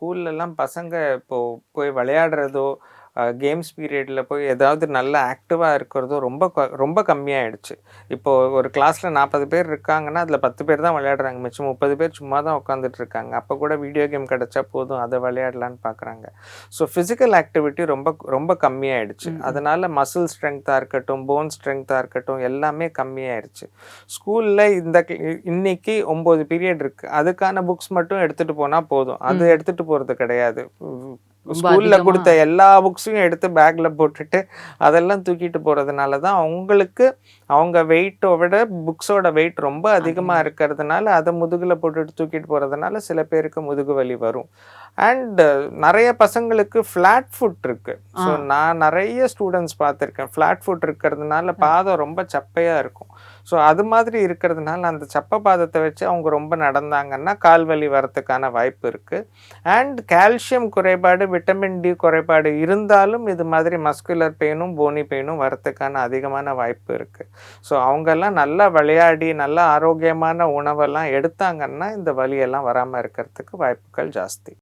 ஸ்கூல்லலாம் பசங்க இப்போ போய் விளையாடுறதோ, கேம்ஸ் பீரியட்ல போய் ஏதாவது நல்ல ஆக்டிவா இருக்கிறதோ ரொம்ப கம்மியாயிடுச்சு. இப்போ ஒரு கிளாஸ்ல 40 பேர் இருக்காங்கன்னா, அதில 10 பேர் தான் விளையாடுறாங்க. மிச்சம் 30 பேர் சும்மா தான் உட்காந்துட்டு இருக்காங்க. அப்ப கூட வீடியோ கேம் கிடைச்சா போதும், அத விளையாடலான்னு பார்க்குறாங்க. ஸோ ஃபிசிக்கல் ஆக்டிவிட்டி ரொம்ப ரொம்ப கம்மியாயிடுச்சு. ம், ம். அதனால மசில் ஸ்ட்ரெங்த்தா இருக்கட்டும், போன் ஸ்ட்ரெங்த்தா இருக்கட்டும் எல்லாமே கம்மியாயிருச்சு. ஸ்கூல்ல இன்னைக்கு 9 பீரியட் இருக்கு. அதுக்கான புக்ஸ் மட்டும் எடுத்துட்டு போனா போதும். அது ம். எடுத்துட்டு போறது கிடையாது. ரொம்ப ஸ்கூல்ல அதிகமா குடுத்த எல்லா புக்ஸையும் எடுத்து பேக்ல போட்டுட்டு, அதெல்லாம் தூக்கிட்டு போறதுனால தான் அவங்களுக்கு அவங்க வெயிட்ட விட புக்ஸோட வெயிட் ரொம்ப அதிகமா அதிகமா. இருக்கிறதுனால, அத முதுகுல போட்டுட்டு தூக்கிட்டு போறதுனால சில பேருக்கு முதுகு வலி வரும். அண்ட் நெறைய பசங்களுக்கு ஃப்ளாட் ஃபுட் இருக்கு. ஆ. ஸோ நான் நெறைய ஸ்டூடண்ட்ஸ் பார்த்துருக்கேன். ஃப்ளாட் ஃபுட் இருக்கிறதுனால பாதம் ரொம்ப சப்பையா இருக்கும். ஸோ அது மாதிரி இருக்கிறதுனால அந்த சப்ப பாதத்த வச்சு அவங்க ரொம்ப நடந்தாங்கன்னா, கால் வலி வரதுக்கான வாய்ப்பு இருக்கு. அண்ட் கால்சியம் குறைபாடு, விட்டமின் டி குறைபாடு இருந்தாலும் இது மாதிரி மஸ்குலர் பெயினும், போனி பெயினும் வரதுக்கான அதிகமான வாய்ப்பு இருக்கு. ஸோ அவங்கெல்லாம் நல்லா விளையாடி, நல்ல ஆரோக்கியமான உணவெல்லாம் எடுத்தாங்கன்னா, இந்த வலியெல்லாம் வராம இருக்கிறதுக்கு வாய்ப்புகள் ஜாஸ்தி.